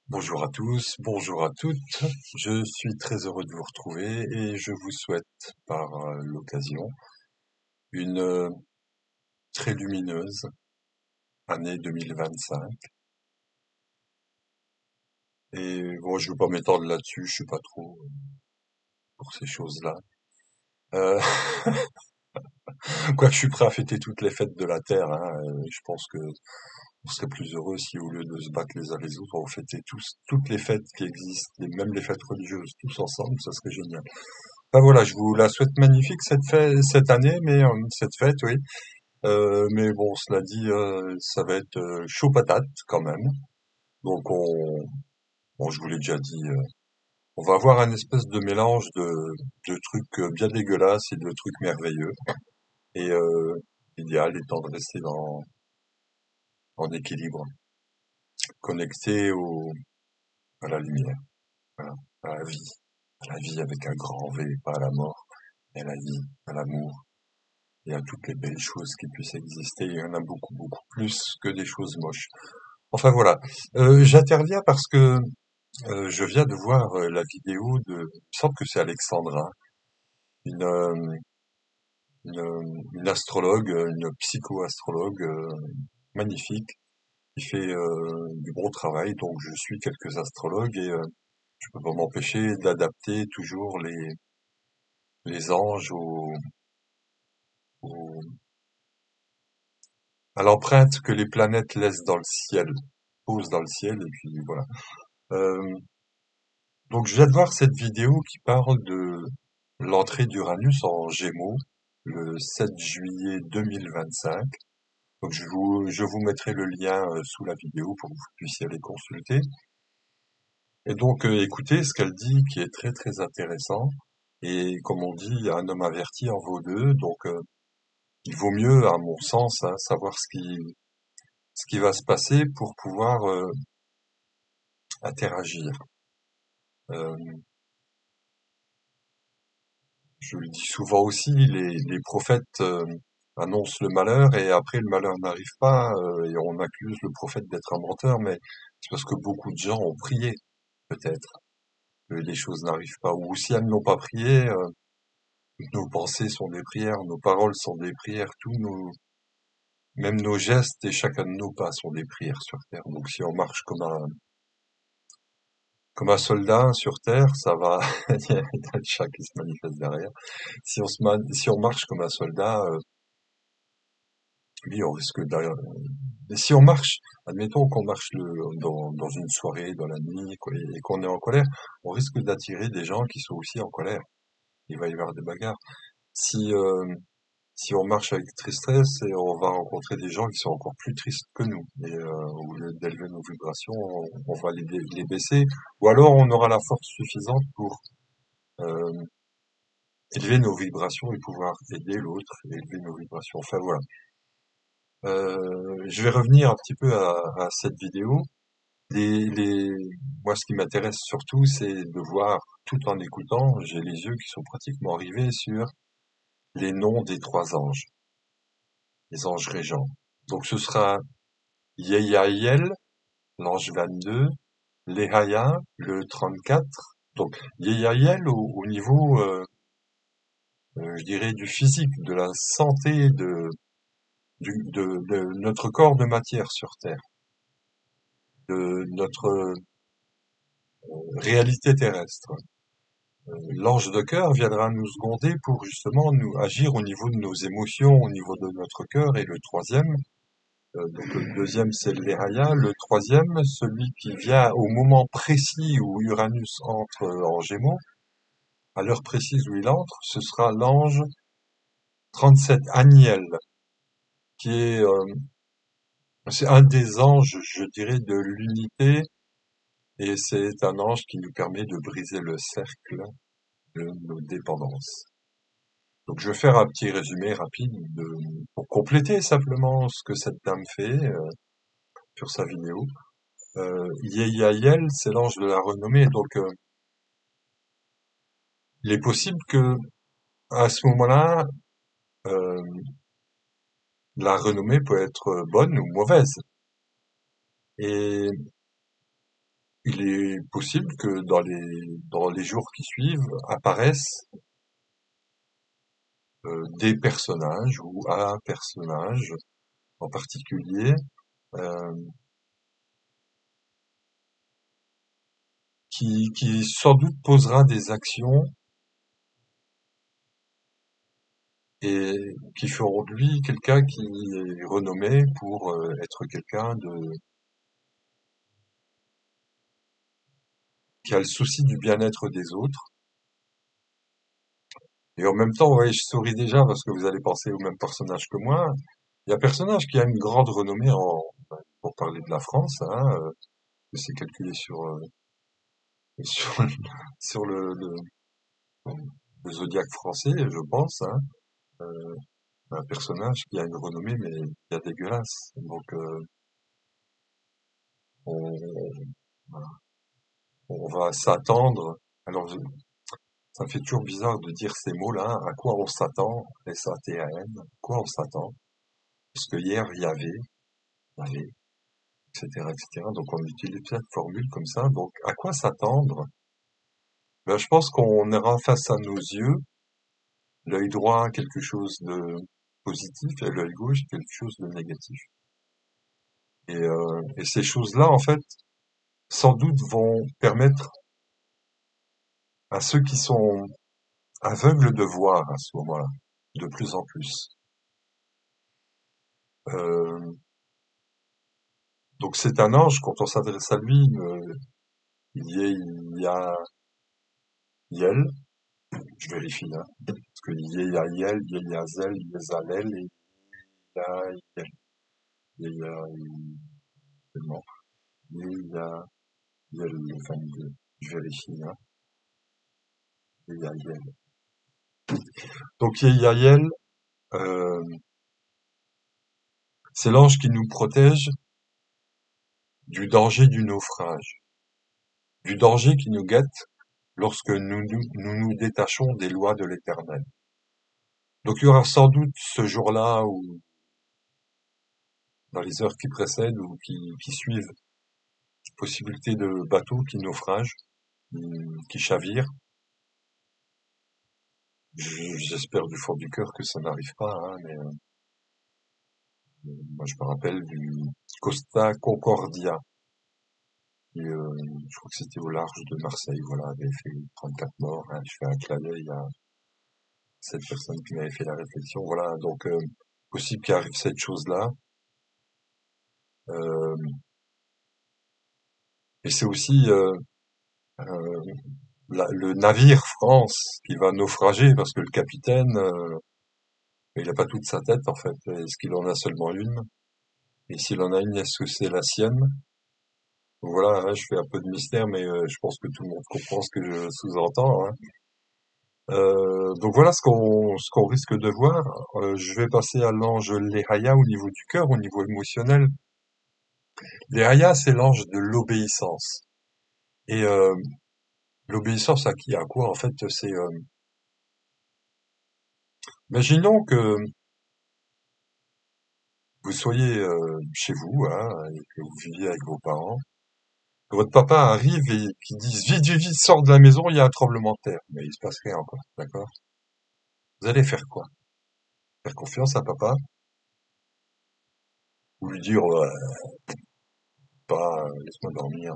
Bonjour à tous, bonjour à toutes. Je suis très heureux de vous retrouver et je vous souhaite par l'occasion une très lumineuse année 2025. Et bon, je ne veux pas m'étendre là-dessus, je suis pas trop pour ces choses-là. Euh, Quoique je suis prêt à fêter toutes les fêtes de la Terre, hein, je pense que on serait plus heureux si au lieu de se battre les uns les autres, on fêtait toutes les fêtes qui existent, et même les fêtes religieuses, tous ensemble, ça serait génial. Enfin voilà, je vous la souhaite magnifique cette année, mais cette fête, oui. Mais bon, cela dit, ça va être chaud patate quand même. Donc bon, je vous l'ai déjà dit, on va avoir un espèce de mélange de trucs bien dégueulasses et de trucs merveilleux. Et l'idéal étant de rester en équilibre, connecté à la lumière, voilà, à la vie avec un grand V, pas à la mort, mais à la vie, à l'amour et à toutes les belles choses qui puissent exister. Il y en a beaucoup, beaucoup plus que des choses moches. Enfin voilà. J'interviens parce que je viens de voir la vidéo il me semble que c'est Alexandra, une, euh, une astrologue, une psycho-astrologue magnifique, qui fait du bon travail. Donc je suis quelques astrologues et je peux pas m'empêcher d'adapter toujours les anges au- à l'empreinte que les planètes laissent dans le ciel, posent dans le ciel, et puis voilà. Euh, Donc je viens de voir cette vidéo qui parle de l'entrée d'Uranus en Gémeaux le 7 juillet 2025. Donc je vous mettrai le lien sous la vidéo pour que vous puissiez aller consulter. Et donc écoutez ce qu'elle dit qui est très très intéressant. Et comme on dit, un homme averti en vaut deux. Donc il vaut mieux, à mon sens, hein, savoir ce qui va se passer pour pouvoir interagir. Euh, Je le dis souvent aussi, les prophètes annoncent le malheur et après le malheur n'arrive pas et on accuse le prophète d'être un menteur, mais c'est parce que beaucoup de gens ont prié, peut-être, que les choses n'arrivent pas. Ou si elles n'ont pas prié, toutes nos pensées sont des prières, nos paroles sont des prières, même nos gestes et chacun de nos pas sont des prières sur Terre. Donc si on marche comme un soldat sur Terre, ça va, il y a le chat qui se manifeste derrière. Si on marche comme un soldat, oui, on risque d'ailleurs. Mais si on marche, admettons qu'on marche dans une soirée, dans la nuit, quoi, et qu'on est en colère, on risque d'attirer des gens qui sont aussi en colère. Il va y avoir des bagarres. Si, si on marche avec tristesse, et on va rencontrer des gens qui sont encore plus tristes que nous. Et au lieu d'élever nos vibrations, on va les baisser. Ou alors on aura la force suffisante pour euh, élever nos vibrations et pouvoir aider l'autre, et élever nos vibrations. Enfin voilà. Je vais revenir un petit peu à cette vidéo. Les, les, Moi, ce qui m'intéresse surtout, c'est de voir, tout en écoutant, j'ai les yeux qui sont pratiquement rivés sur les noms des trois anges, les anges régents. Donc, ce sera Yeyaïel, l'ange 22, Lehaya, le 34. Donc, Yeyaïel au niveau, je dirais, du physique, de la santé de notre corps de matière sur Terre, de notre réalité terrestre. L'ange de cœur viendra nous seconder pour justement nous agir au niveau de nos émotions, au niveau de notre cœur. Et le troisième, donc le deuxième c'est l'Eraya, le troisième, celui qui vient au moment précis où Uranus entre en Gémeaux, à l'heure précise où il entre, ce sera l'ange 37 Aniel, qui est c'est un des anges, je dirais, de l'unité, et c'est un ange qui nous permet de briser le cercle de nos dépendances. Donc je vais faire un petit résumé rapide pour compléter simplement ce que cette dame fait sur sa vidéo. Yeyaïel, c'est l'ange de la renommée, donc il est possible que à ce moment-là, euh, la renommée peut être bonne ou mauvaise. Et il est possible que dans les jours qui suivent apparaissent des personnages ou un personnage en particulier euh, qui sans doute posera des actions et qui feront de lui quelqu'un qui est renommé pour être quelqu'un qui a le souci du bien-être des autres. Et en même temps, ouais, je souris déjà parce que vous allez penser au même personnage que moi. Il y a un personnage qui a une grande renommée pour parler de la France, hein, que c'est calculé sur, sur le zodiaque français, je pense, hein. Euh, un personnage qui a une renommée mais qui est dégueulasse. Donc on, on va s'attendre. Alors ça me fait toujours bizarre de dire ces mots-là. À quoi on s'attend? S-A-T-A-N. À quoi on s'attend? Parce que hier il y avait, etc., etc. Donc on utilise cette formule comme ça. Donc à quoi s'attendre? Ben, je pense qu'on aura face à nos yeux l'œil droit quelque chose de positif et l'œil gauche quelque chose de négatif. Et ces choses-là, en fait, sans doute vont permettre à ceux qui sont aveugles de voir à ce moment-là, de plus en plus. Euh, donc c'est un ange, quand on s'adresse à lui, il y a Yel, je vérifie, hein, parce qu'il y a Yel, il y a Zel, il y a Zalel, et il y a Yel, il y a non, il y a Yel, enfin, je vérifie, hein, il y a Yel. Donc il y a Yel, euh, c'est l'ange qui nous protège du danger du naufrage, du danger qui nous guette lorsque nous détachons des lois de l'Éternel. Donc il y aura sans doute ce jour-là ou dans les heures qui précèdent ou qui suivent, possibilité de bateaux qui naufragent, qui chavirent. J'espère du fond du cœur que ça n'arrive pas, hein, mais moi je me rappelle du Costa Concordia, qui, je crois que c'était au large de Marseille, voilà, avait fait 34 morts, hein, je fais un clin d'œil à cette personne qui m'avait fait la réflexion, voilà, donc possible qu'il arrive cette chose-là. Euh, et c'est aussi euh, le navire France qui va naufrager parce que le capitaine, il n'a pas toute sa tête en fait. Est-ce qu'il en a seulement une? Et s'il en a une, est-ce que c'est la sienne? Voilà, hein, je fais un peu de mystère, mais je pense que tout le monde comprend ce que je sous-entends, hein. Donc voilà ce qu'on risque de voir. Je vais passer à l'ange Lehaya au niveau du cœur, au niveau émotionnel. Lehaya, c'est l'ange de l'obéissance. Et l'obéissance à qui? À quoi? En fait, c'est imaginons que vous soyez chez vous, hein, et que vous viviez avec vos parents, que votre papa arrive et qu'il dise vite, vite, vite, sors de la maison, il y a un tremblement de terre. Mais il se passe rien encore, d'accord? Vous allez faire quoi? Faire confiance à papa? Ou lui dire pas, laisse-moi dormir.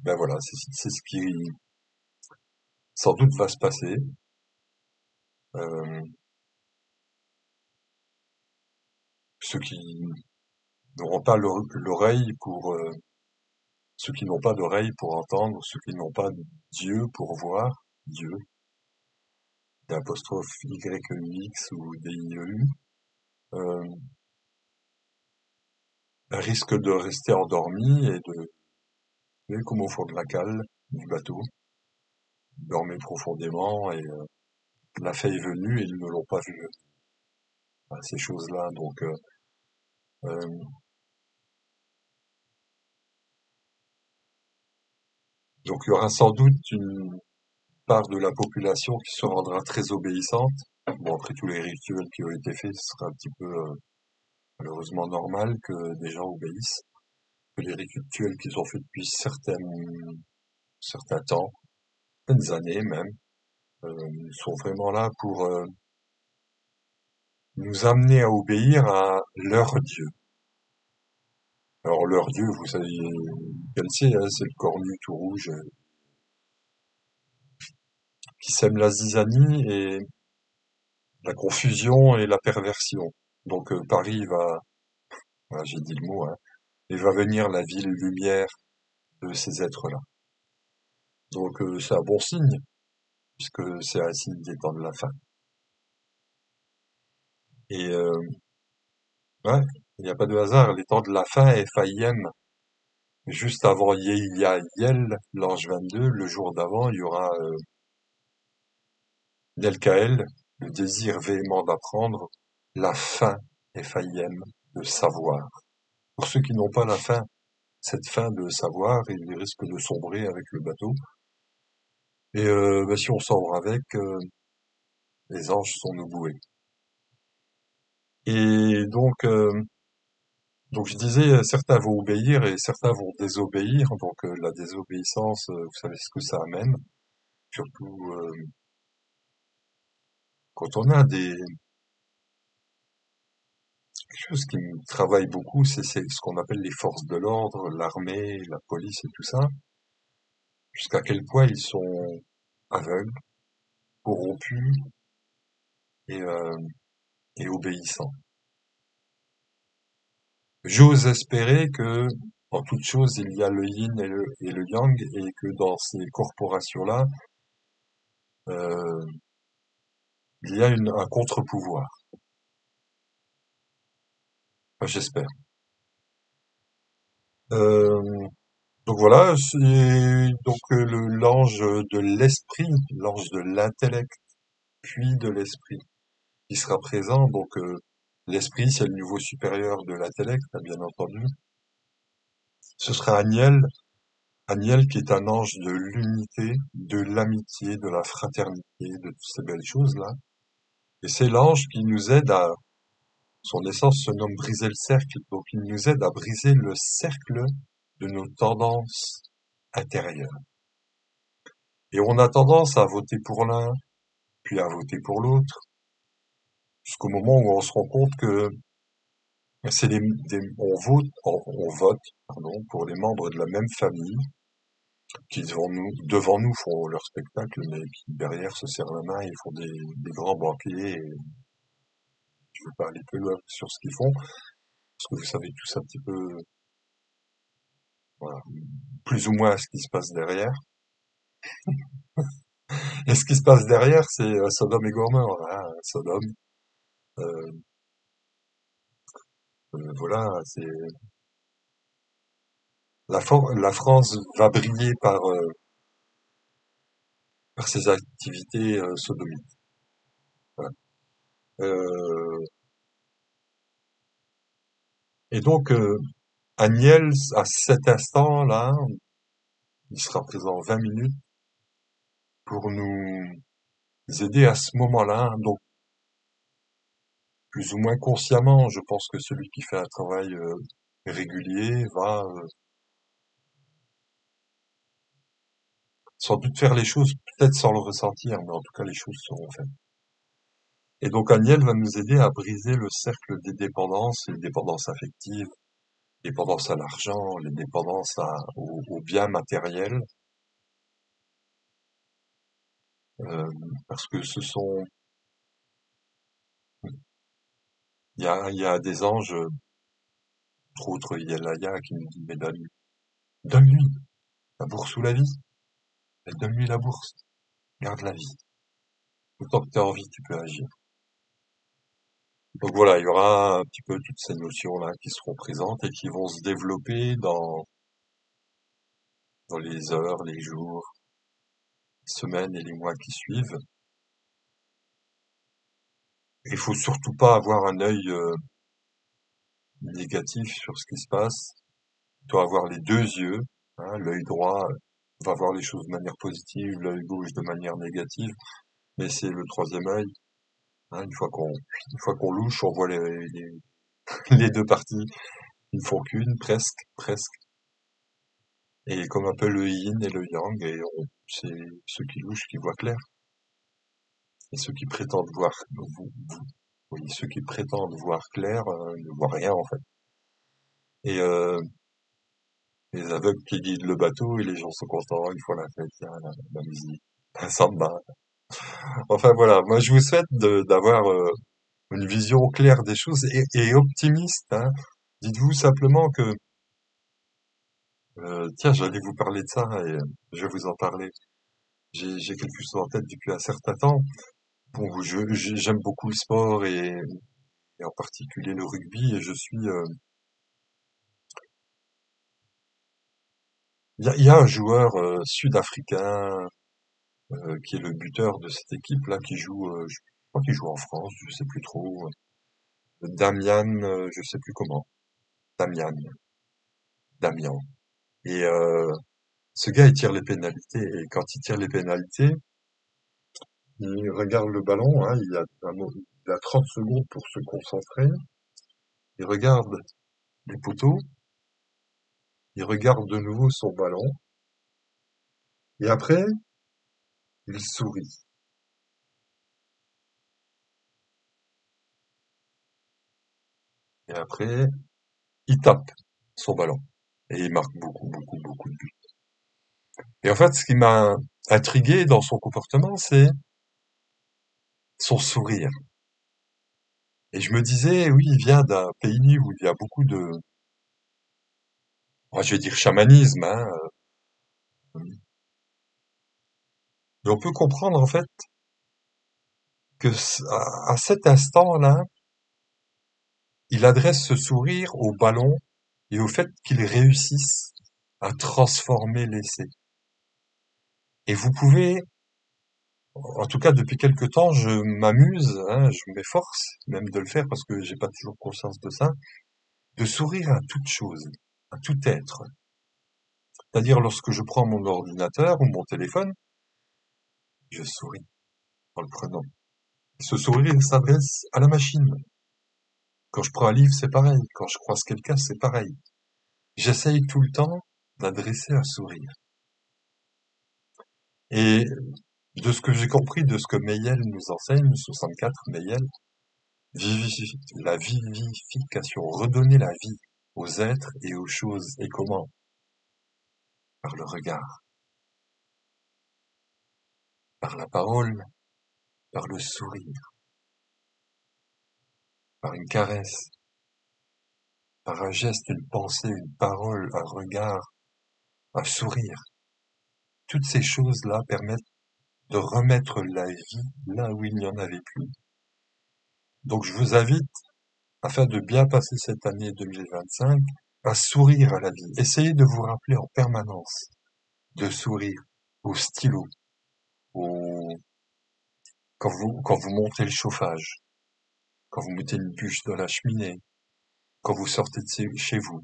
Ben voilà, c'est ce qui sans doute va se passer. Euh, ceux qui n'auront pas l'oreille pour ceux qui n'ont pas d'oreille pour entendre, ceux qui n'ont pas d'yeux pour voir, Dieu, d'apostrophe YEX ou DIEU, euh, risquent de rester endormis et de, vous savez, comme au fond de la cale du bateau, dormaient profondément et la faille est venue et ils ne l'ont pas vu, ces choses-là. Euh, donc il y aura sans doute une part de la population qui se rendra très obéissante. Bon, après tous les rituels qui ont été faits, ce sera un petit peu malheureusement normal que des gens obéissent. que les rituels qu'ils ont fait depuis certains temps, certaines années même, sont vraiment là pour nous amener à obéir à leur Dieu. Alors leur Dieu, vous savez quel c'est, hein, c'est le cornu tout rouge qui sème la zizanie et la confusion et la perversion. Donc Paris va, voilà, j'ai dit le mot, hein, et va venir la ville lumière de ces êtres-là. Donc c'est un bon signe, puisque c'est un signe des temps de la fin. Et ouais, il n'y a pas de hasard, les temps de la fin, Ephraïm, juste avant Yel, l'ange 22, le jour d'avant, il y aura Delcaël, le désir véhément d'apprendre, la fin, Ephraïm, de savoir. Pour ceux qui n'ont pas la fin, cette fin de savoir, ils risquent de sombrer avec le bateau. Et si on sort avec, les anges sont nos bouées. Et donc je disais, certains vont obéir et certains vont désobéir. Donc la désobéissance, vous savez ce que ça amène. Surtout quand on a quelque chose qui me travaille beaucoup, c'est ce qu'on appelle les forces de l'ordre, l'armée, la police et tout ça. Jusqu'à quel point ils sont aveugles, corrompus et, euh, et obéissants. J'ose espérer que, en toute chose, il y a le yin et le yang, et que dans ces corporations-là, euh, il y a un contre-pouvoir. Enfin, j'espère. Euh, donc voilà, c'est donc l'ange de l'esprit, l'ange de l'intellect, puis de l'esprit, qui sera présent. Donc l'esprit, c'est le niveau supérieur de l'intellect, bien entendu. Ce sera Aniel qui est un ange de l'unité, de l'amitié, de la fraternité, de toutes ces belles choses-là. Et c'est l'ange qui nous aide à, son essence se nomme briser le cercle, donc il nous aide à briser le cercle de nos tendances intérieures. Et on a tendance à voter pour l'un, puis à voter pour l'autre, jusqu'au moment où on se rend compte que c'est on vote, pardon, pour les membres de la même famille, qui devant nous font leur spectacle, mais qui derrière se serrent la main et font des grands banquets. Et je ne vais pas aller plus loin sur ce qu'ils font, parce que vous savez tous un petit peu, voilà, plus ou moins ce qui se passe derrière. Et ce qui se passe derrière, c'est Sodome et Gomorrhe, hein. Sodome, euh, voilà, c'est la France va briller par ses activités sodomites. Voilà. Euh, et donc, Agnès, à cet instant-là, il sera présent 20 minutes pour nous aider à ce moment-là. Donc, plus ou moins consciemment, je pense que celui qui fait un travail régulier va sans doute faire les choses, peut-être sans le ressentir, mais en tout cas, les choses seront faites. Et donc, Agnès va nous aider à briser le cercle des dépendances, les dépendances affectives, les dépendances à l'argent, les dépendances aux biens matériels, euh, parce que il y a des anges, entre autres, il y a Laïa qui nous dit, mais donne-lui la bourse ou la vie, mais donne-lui la bourse, garde la vie. Autant que tu as envie, tu peux agir. Donc voilà, il y aura un petit peu toutes ces notions-là qui seront présentes et qui vont se développer dans les heures, les jours, les semaines et les mois qui suivent. Il faut surtout pas avoir un œil négatif sur ce qui se passe. Il doit avoir les deux yeux, hein, l'œil droit va voir les choses de manière positive, l'œil gauche de manière négative, mais c'est le troisième œil. Hein, une fois qu'on louche, on voit les deux parties. Ils ne font qu'une, presque. Et comme un peu le yin et le yang, c'est ceux qui louchent qui voient clair, et ceux qui prétendent oui, ceux qui prétendent voir clair ne voient rien en fait. Et les aveugles qui guident le bateau, et les gens sont contents, ils font la fête, il y a la musique, un samba. Enfin voilà, moi je vous souhaite d'avoir une vision claire des choses et optimiste, hein. Dites-vous simplement que, tiens, j'allais vous parler de ça et je vais vous en parler. J'ai quelque chose en tête depuis un certain temps. Bon, j'aime beaucoup le sport et en particulier le rugby et je suis, il y a un joueur sud-africain qui est le buteur de cette équipe là qui joue, je crois qu'il joue en France, je sais plus trop. Damian, je sais plus comment. Damian, Damian. Et ce gars, il tire les pénalités. Et quand il tire les pénalités, il regarde le ballon, hein, il a 30 secondes pour se concentrer. Il regarde les poteaux, il regarde de nouveau son ballon, et après, il sourit. Et après, il tape son ballon. Et il marque beaucoup, beaucoup, beaucoup de buts. Et en fait, ce qui m'a intrigué dans son comportement, c'est son sourire. Et je me disais, oui, il vient d'un pays où il y a beaucoup de, moi, je vais dire chamanisme, hein. Et on peut comprendre en fait que à cet instant-là, il adresse ce sourire au ballon et au fait qu'il réussisse à transformer l'essai. Et vous pouvez, en tout cas depuis quelque temps, je m'amuse, hein, je m'efforce même de le faire parce que j'ai pas toujours conscience de ça, de sourire à toute chose, à tout être. C'est-à-dire lorsque je prends mon ordinateur ou mon téléphone, je souris en le prenant. Ce sourire il s'adresse à la machine. Quand je prends un livre, c'est pareil. Quand je croise quelqu'un, c'est pareil. J'essaye tout le temps d'adresser un sourire. Et de ce que j'ai compris, de ce que Mayel nous enseigne, 64 Mayel, la vivification, redonner la vie aux êtres et aux choses. Et comment? Par le regard, par la parole, par le sourire, par une caresse, par un geste, une pensée, une parole, un regard, un sourire. Toutes ces choses-là permettent de remettre la vie là où il n'y en avait plus. Donc je vous invite, afin de bien passer cette année 2025, à sourire à la vie. Essayez de vous rappeler en permanence de sourire au stylo, au... quand vous montez le chauffage, quand vous mettez une bûche dans la cheminée, quand vous sortez de chez vous,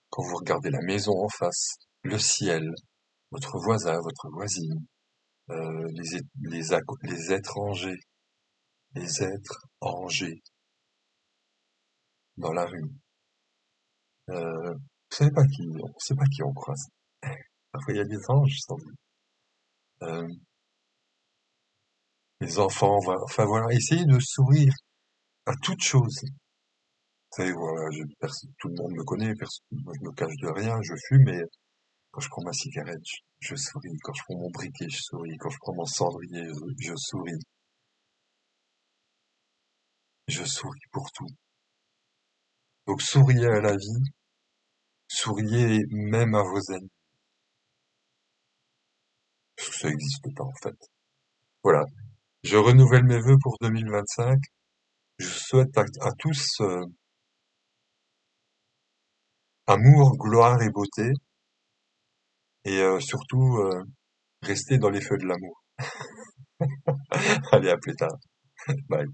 quand vous regardez la maison en face, le ciel, votre voisin, votre voisine, les étrangers, les êtres rangés dans la rue. Vous savez pas qui, on sait pas qui on croise. Parfois il y a des anges sans doute. Euh, les enfants, voilà. Enfin voilà, essayez de sourire à toute chose. Vous savez, voilà, tout le monde me connaît, moi je me cache de rien, je fume, mais quand je prends ma cigarette, je souris. Quand je prends mon briquet, je souris. Quand je prends mon cendrier, je souris. Je souris pour tout. Donc souriez à la vie, souriez même à vos ennemis, parce que ça n'existe pas en fait. Voilà. Je renouvelle mes vœux pour 2025. Je souhaite à tous amour, gloire et beauté, et surtout rester dans les feux de l'amour. Allez, à plus tard. Bye.